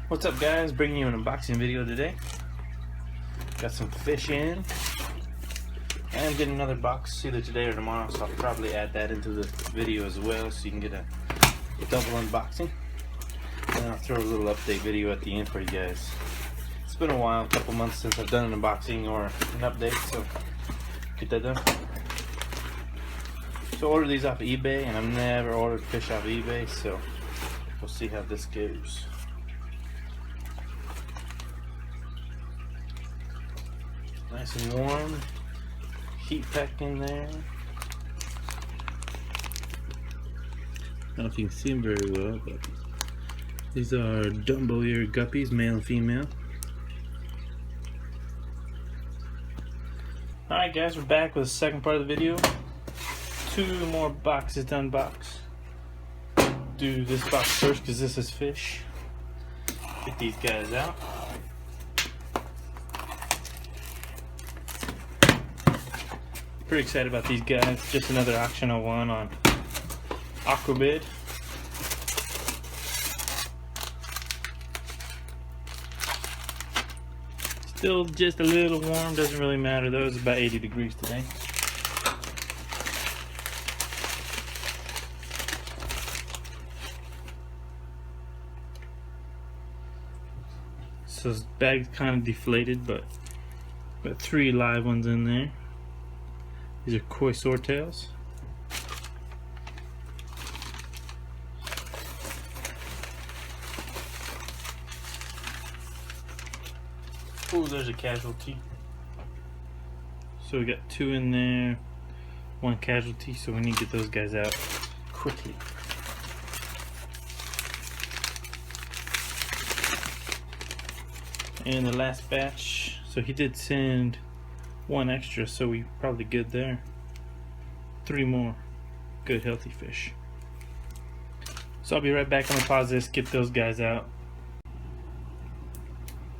What's up, guys? Bringing you an unboxing video today. Got some fish in and get another box either today or tomorrow, so I'll probably add that into the video as well so you can get a double unboxing, and I'll throw a little update video at the end for you guys. It's been a while, a couple months since I've done an unboxing or an update, so get that done. So I ordered these off of eBay, and I've never ordered fish off of eBay, so we'll see how this goes. Nice and warm, heat packed in there. I don't know if you can see them very well, but these are Dumbo ear guppies, male and female. Alright guys, we're back with the second part of the video. 2 more boxes to unbox. Do this box first because this is fish. Get these guys out. Pretty excited about these guys. Just another auction I won on Aquarium. Still just a little warm, doesn't really matter though. It's about 80 degrees today. So this bag's kind of deflated, but 3 live ones in there. These are koi swordtails. Oh, there's a casualty. So we got 2 in there, 1 casualty, so we need to get those guys out quickly. And the last batch, so he did send 1 extra, so we probably good there. 3 more good healthy fish. So I'll be right back. I'm gonna pause this, get those guys out.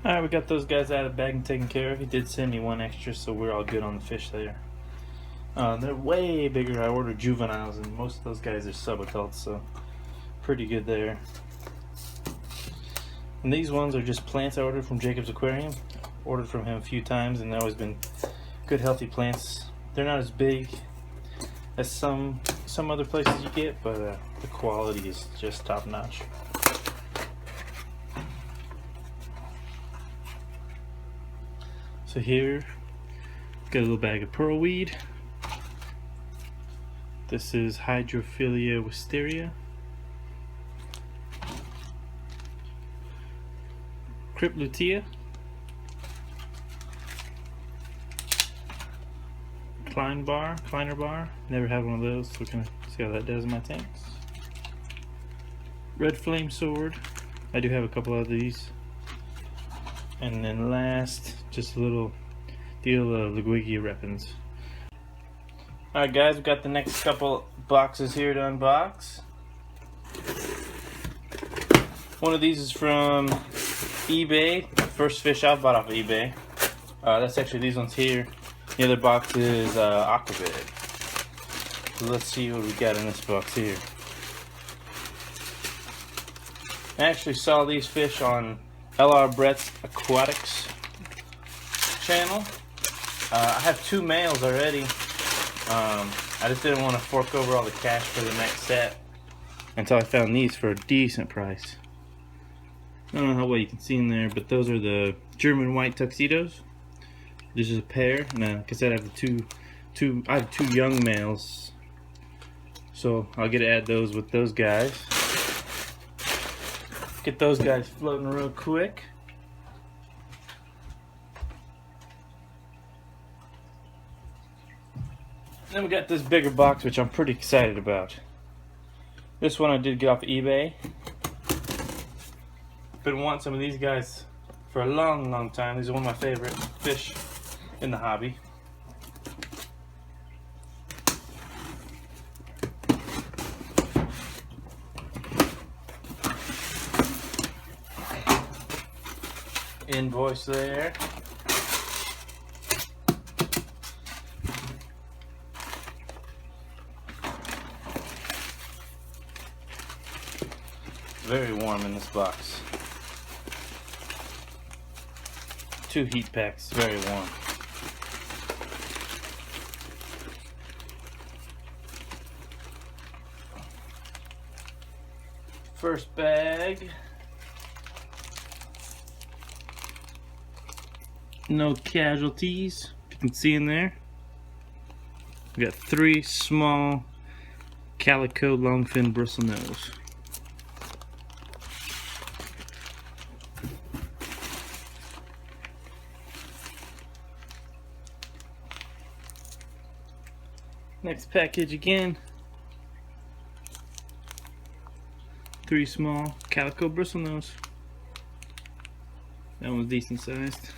Alright, we got those guys out of the bag and taken care of. He did send me 1 extra, so we're all good on the fish there. They're way bigger. I ordered juveniles, and most of those guys are sub-adults, so pretty good there. And these ones are just plants I ordered from Jacob's Aquarium. Ordered from him a few times, and they've always been good healthy plants. They're not as big as some other places you get, but the quality is just top notch. So here, got a little bag of pearlweed. This is Hydrophilia wisteria. Cryptlutea. Kleiner bar. Never had one of those, so we're gonna see how that does in my tanks. Red flame sword. I do have a couple of these. And then last, just a little deal of Liguigia weapons. Alright guys, we've got the next couple boxes here to unbox. One of these is from eBay. First fish I bought off of eBay. That's actually these ones here. The other box is Aquarium. So let's see what we got in this box here. I actually saw these fish on LR Brett's Aquatics channel. I have 2 males already. I just didn't want to fork over all the cash for the next set until I found these for a decent price. I don't know how well you can see in there, but those are the German white tuxedos. This is a pair, and like I said, I have I have 2 young males, so I'll get to add those with those guys. Get those guys floating real quick. Then we got this bigger box, which I'm pretty excited about. This one I did get off of eBay. Been wanting some of these guys for a long time. These are one of my favorite fish in the hobby. Invoice there. Very warm in this box. 2 heat packs, very warm. First bag. No casualties. You can see in there. We got 3 small calico longfin bristlenose. Next package again. 3 small calico bristlenose. That one's decent sized.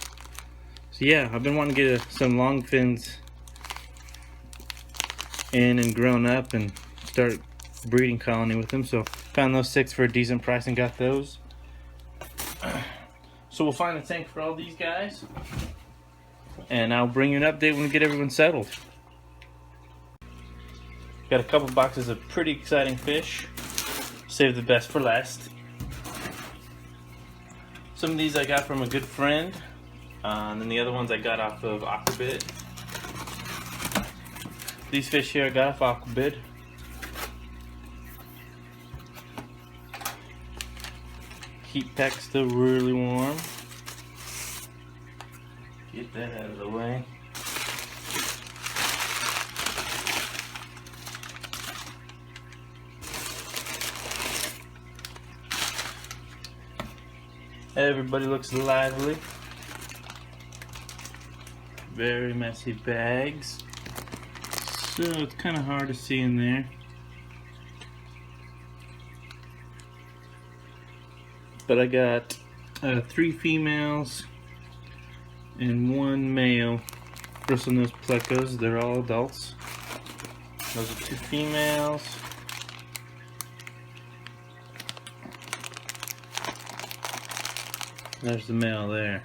So yeah, I've been wanting to get some long fins in and grown up and start breeding colony with them. So found those 6 for a decent price and got those. So we'll find a tank for all these guys, and I'll bring you an update when we get everyone settled. Got a couple boxes of pretty exciting fish. Save the best for last. Some of these I got from a good friend, and then the other ones I got off of Aquabid. These fish here I got off Aquabid. Heat pack still really warm. Get that out of the way. Everybody looks lively. Very messy bags. So it's kind of hard to see in there. But I got 3 females and 1 male Bristlenose Plecos. They're all adults. Those are 2 females. There's the male there.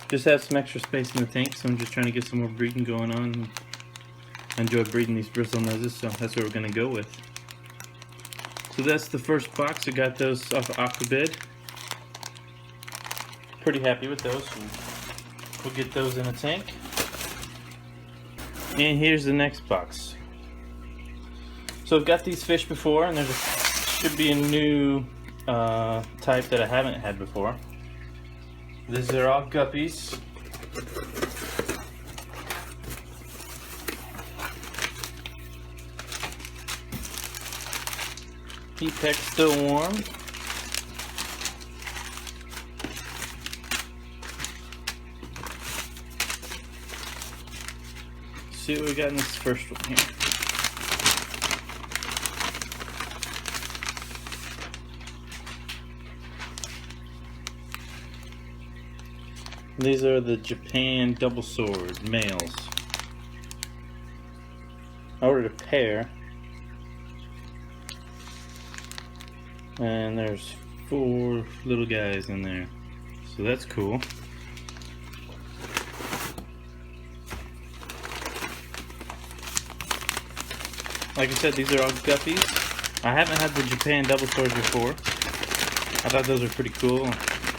Just have some extra space in the tank, so I'm just trying to get some more breeding going on. I enjoy breeding these Bristlenoses, so that's what we're going to go with. So that's the first box. I got those off of Aquabid. Pretty happy with those. We'll get those in a tank. And here's the next box. So I've got these fish before, and should be a new type that I haven't had before. These are all Guppies. Heat pack's still warm. See what we got in this first one here. These are the Japan double sword males. I ordered a pair, and there's 4 little guys in there, so that's cool. Like I said, these are all Guppies. I haven't had the Japan double swords before. I thought those were pretty cool.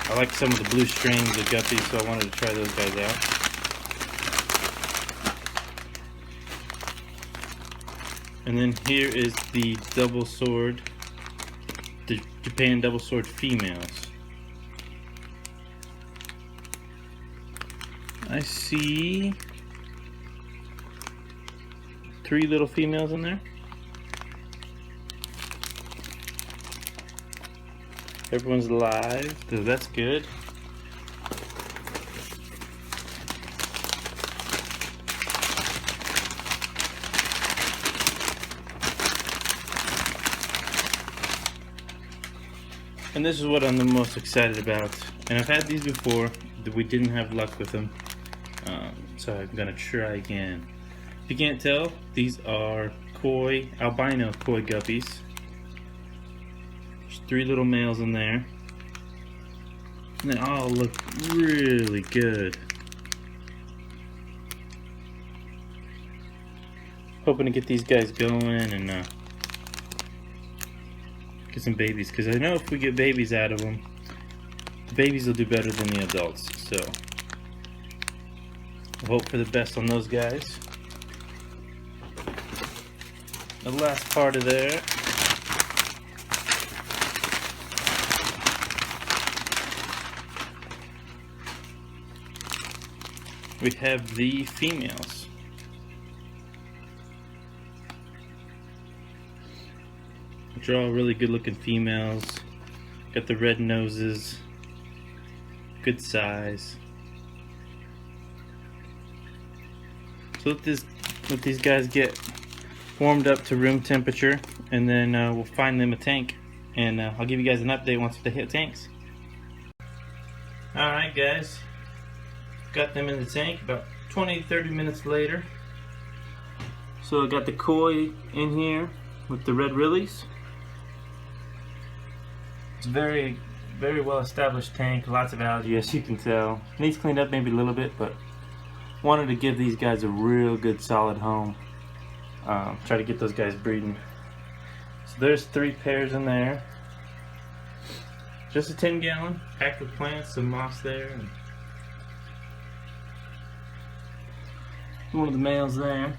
I like some of the blue strains of Guppies, so I wanted to try those guys out. And then here is the double sword, the Japan double sword females. I see 3 little females in there. Everyone's live, so that's good. And this is what I'm the most excited about. And I've had these before, we didn't have luck with them. So I'm gonna try again. If you can't tell, these are albino koi guppies. 3 little males in there, and they all look really good. Hoping to get these guys going and get some babies, because I know if we get babies out of them, babies will do better than the adults, so we'll hope for the best on those guys. The last part of there we have the females. Which are all really good looking females. Got the red noses, good size. So let these guys get warmed up to room temperature, and then we'll find them a tank, and I'll give you guys an update once they hit tanks. Alright guys, got them in the tank about 20-30 minutes later. So I got the koi in here with the red rillies. It's a very well established tank, lots of algae as you can tell. Needs cleaned up maybe a little bit, but wanted to give these guys a real good solid home. Try to get those guys breeding. So there's 3 pairs in there. Just a 10-gallon, packed with plants, some moss there. And one of the males there.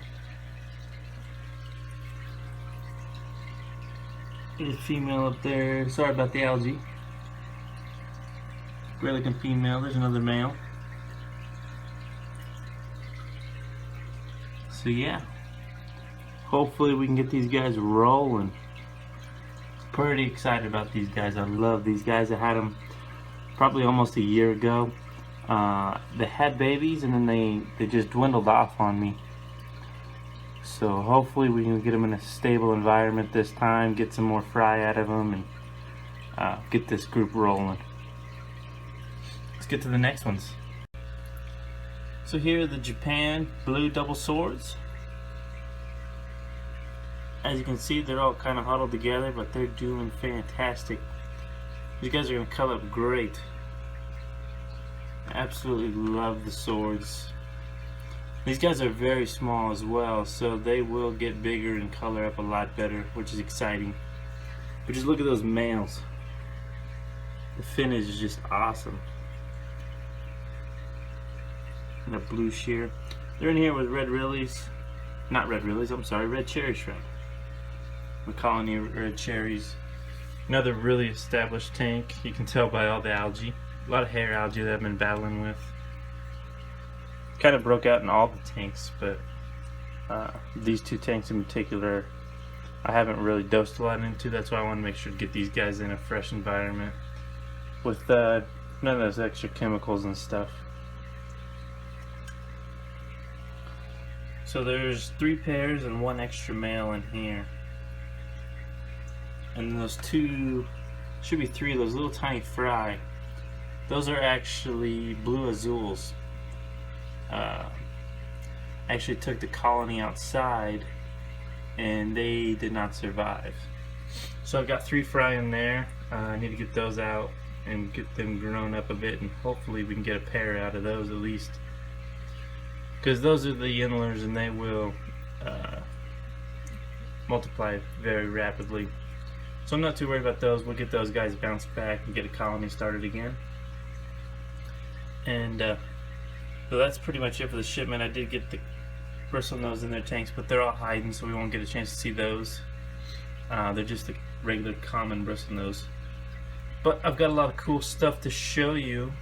There's a female up there. Sorry about the algae. Great looking female. There's another male. So yeah, hopefully we can get these guys rolling. Pretty excited about these guys. I love these guys. I had them probably almost a year ago. They had babies and then they just dwindled off on me. So hopefully we can get them in a stable environment this time, get some more fry out of them, and get this group rolling. Let's get to the next ones. So here are the Japan blue double swords. As you can see, they're all kind of huddled together, but they're doing fantastic. These guys are going to color up great. I absolutely love the swords. These guys are very small as well, so they will get bigger and color up a lot better, which is exciting. But just look at those males. The finish is just awesome. And a blue shear. They're in here with red rillies. Not red rillies, I'm sorry, red cherry shrimp. The colony of red cherries. Another really established tank. You can tell by all the algae. A lot of hair algae that I've been battling with. Kind of broke out in all the tanks, but these 2 tanks in particular I haven't really dosed a lot into. That's why I want to make sure to get these guys in a fresh environment with none of those extra chemicals and stuff. So there's 3 pairs and 1 extra male in here, and those 2 should be 3 of those little tiny fry. Those are actually blue azules. Actually took the colony outside and they did not survive. So I've got 3 fry in there. I need to get those out and get them grown up a bit, and hopefully we can get a pair out of those at least, because those are the yinlers and they will multiply very rapidly. So I'm not too worried about those. We'll get those guys bounced back and get a colony started again. And so that's pretty much it for the shipment. I did get the bristlenose in their tanks, but they're all hiding, so we won't get a chance to see those. They're just the regular common bristlenose. But I've got a lot of cool stuff to show you.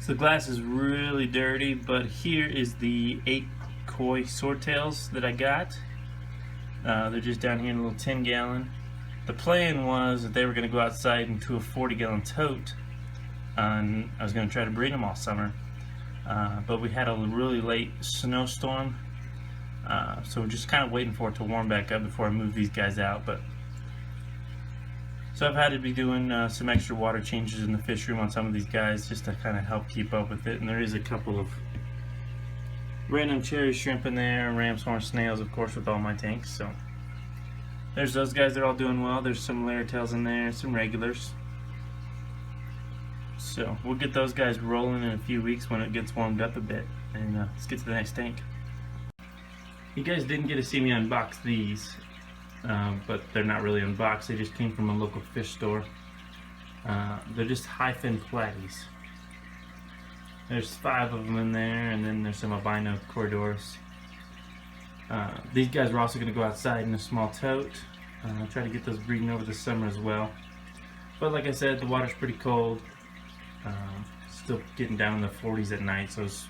So the glass is really dirty, but here is the 8 koi swordtails that I got. They're just down here in a little 10-gallon. The plan was that they were going to go outside into a 40-gallon tote, and I was going to try to breed them all summer. But we had a really late snowstorm, so we're just kind of waiting for it to warm back up before I move these guys out. So I've had to be doing some extra water changes in the fish room on some of these guys just to kind of help keep up with it. And there is a couple of random cherry shrimp in there, ram's horn snails, of course, with all my tanks. So there's those guys. They're all doing well. There's some layer tails in there, some regulars. So we'll get those guys rolling in a few weeks when it gets warmed up a bit, and let's get to the next tank. You guys didn't get to see me unbox these, but they're not really unboxed. They just came from a local fish store. They're just high-fin platies. There's 5 of them in there, and then there's some albino corridors. These guys were also going to go outside in a small tote. Try to get those breeding over the summer as well. But like I said, the water's pretty cold. Still getting down in the 40s at night, so it's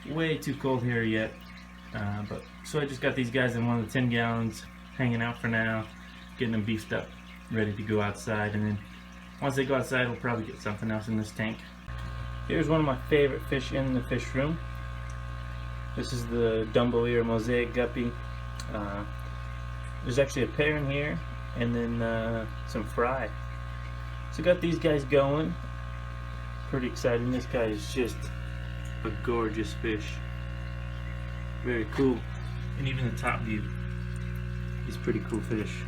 way too cold here yet. So I just got these guys in one of the 10 gallons, hanging out for now, getting them beefed up, ready to go outside. And then once they go outside, we'll probably get something else in this tank. Here's one of my favorite fish in the fish room. This is the Dumbo ear mosaic guppy. There's actually a pair in here, and then some fry. So got these guys going. Pretty exciting. This guy is just a gorgeous fish. Very cool. And even the top view, he's a pretty cool fish.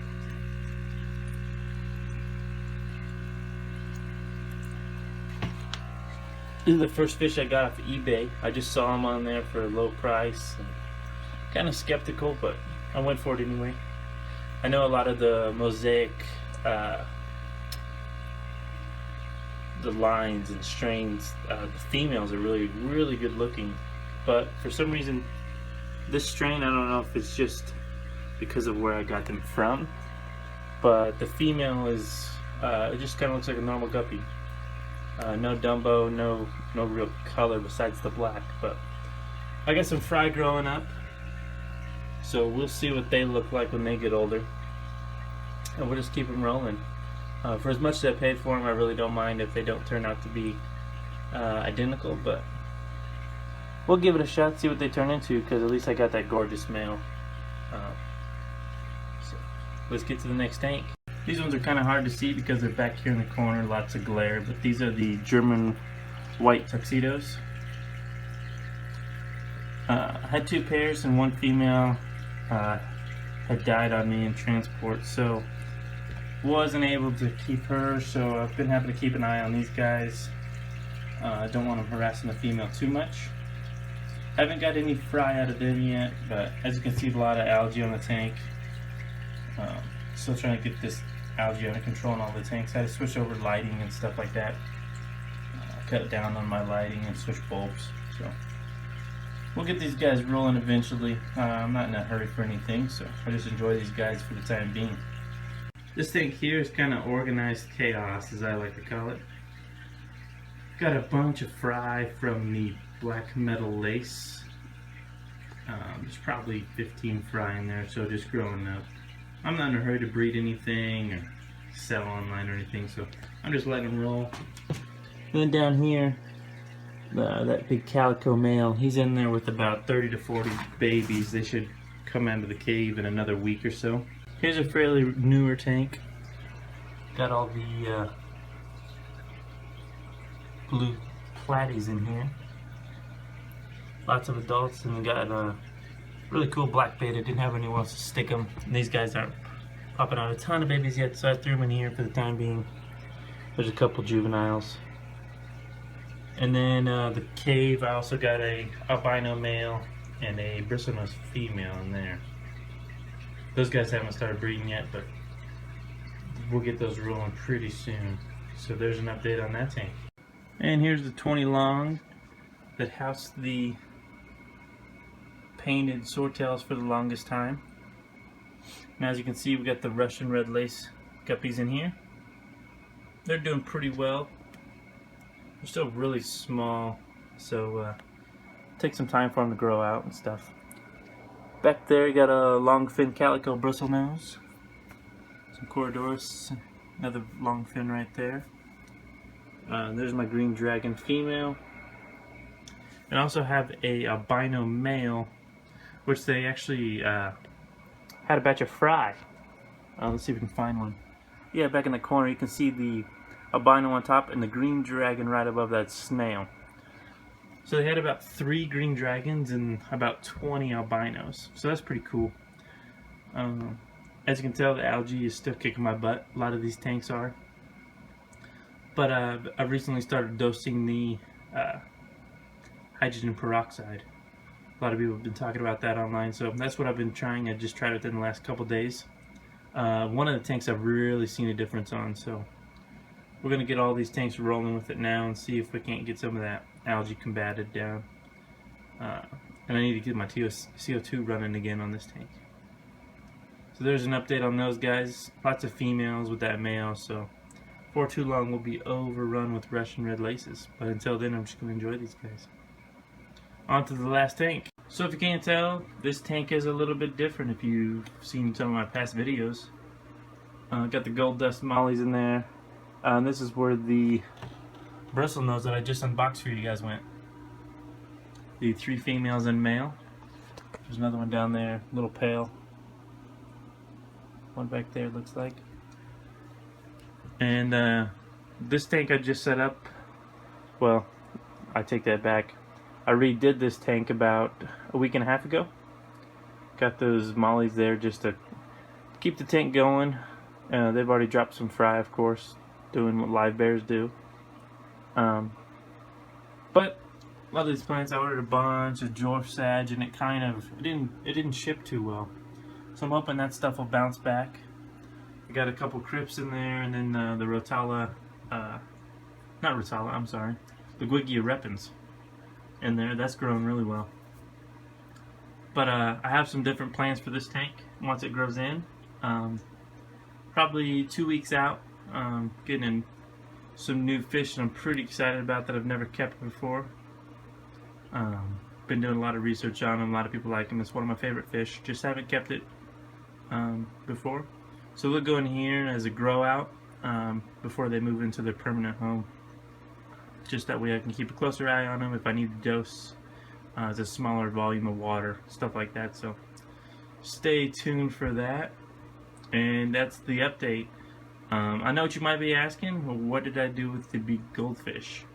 This is the first fish I got off eBay. I just saw him on there for a low price. Kind of skeptical, but I went for it anyway. I know a lot of the mosaic, the lines and strains, the females are really good looking. But for some reason, this strain, I don't know if it's just because of where I got them from, but the female is, it just kind of looks like a normal guppy. No Dumbo, no real color besides the black. But I got some fry growing up, so we'll see what they look like when they get older, and we'll just keep them rolling. For as much as I paid for them, I really don't mind if they don't turn out to be identical, but we'll give it a shot, see what they turn into, because at least I got that gorgeous male. So let's get to the next tank. These ones are kind of hard to see because they're back here in the corner, lots of glare, but these are the German white tuxedos. I had 2 pairs, and one female had died on me in transport, so wasn't able to keep her, so I've been having to keep an eye on these guys. I don't want them harassing the female too much. Haven't got any fry out of them yet, but as you can see, a lot of algae on the tank. Still trying to get this algae under control in all the tanks. I had to switch over lighting and stuff like that. Cut down on my lighting and switch bulbs. So we'll get these guys rolling eventually. I'm not in a hurry for anything, so I just enjoy these guys for the time being. This tank here is kind of organized chaos, as I like to call it. Got a bunch of fry from the black metal lace. There's probably 15 fry in there, so just growing up. I'm not in a hurry to breed anything or sell online or anything, so I'm just letting them roll. And then down here, that big calico male, he's in there with about 30 to 40 babies. They should come out of the cave in another week or so. Here's a fairly newer tank. Got all the blue platies in here. Lots of adults, and we got a really cool black beta. Didn't have anywhere else to stick them. And these guys aren't popping out a ton of babies yet, so I threw them in here for the time being. There's a couple juveniles. And then the cave, I also got a albino male and a Bristlenose female in there. Those guys haven't started breeding yet, but we'll get those rolling pretty soon. So there's an update on that tank. And here's the 20 long that housed the painted swordtails for the longest time. Now, as you can see, we got the Russian red lace guppies in here. They're doing pretty well. They're still really small, so take some time for them to grow out and stuff. Back there, you got a long fin calico bristlenose, some corridors, another long fin right there. There's my green dragon female. And I also have a albino male, which they actually had a batch of fry. Let's see if we can find one. Yeah, back in the corner you can see the albino on top and the green dragon right above that snail. So they had about 3 green dragons and about 20 albinos. So that's pretty cool. As you can tell, the algae is still kicking my butt. A lot of these tanks are. But I recently started dosing the hydrogen peroxide. A lot of people have been talking about that online, so that's what I've been trying. I just tried it within the last couple days. One of the tanks I've really seen a difference on, so we're gonna get all these tanks rolling with it now and see if we can't get some of that algae combated down. And I need to get my CO2 running again on this tank. So there's an update on those guys. Lots of females with that male, so before too long we'll be overrun with Russian red laces. But until then, I'm just going to enjoy these guys. On to the last tank. So if you can't tell, this tank is a little bit different if you've seen some of my past videos. Got the gold dust mollies in there. This is where the Bristlenose that I just unboxed for you guys went. The 3 females and male. There's another one down there, a little pale. One back there, looks like. And this tank I just set up, well, I take that back. I redid this tank about a week and a half ago. Got those mollies there just to keep the tank going. They've already dropped some fry, of course, doing what live bears do. But a lot of these plants, I ordered a bunch of dwarf sage, and it didn't ship too well. So I'm hoping that stuff will bounce back. I got a couple crypts in there, and then the Rotala, not Rotala, I'm sorry, the Gwiggia repens in there. That's growing really well. But I have some different plans for this tank once it grows in. Probably 2 weeks out, getting in some new fish that I'm pretty excited about that I've never kept before. Been doing a lot of research on them. A lot of people like them. It's one of my favorite fish. Just haven't kept it before. So they'll go in here as a grow out before they move into their permanent home. Just that way I can keep a closer eye on them if I need to dose as a smaller volume of water, stuff like that. So stay tuned for that. And that's the update. I know what you might be asking. Well, what did I do with the big goldfish?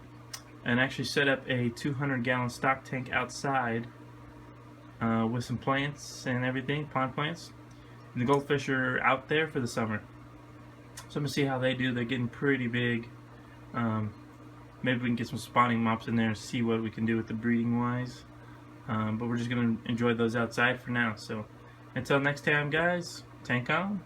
And actually set up a 200-gallon stock tank outside with some plants and everything, pond plants. And the goldfish are out there for the summer. So I'm going to see how they do. They're getting pretty big. Maybe we can get some spawning mops in there and see what we can do with the breeding wise. But we're just going to enjoy those outside for now. So until next time, guys, tank on.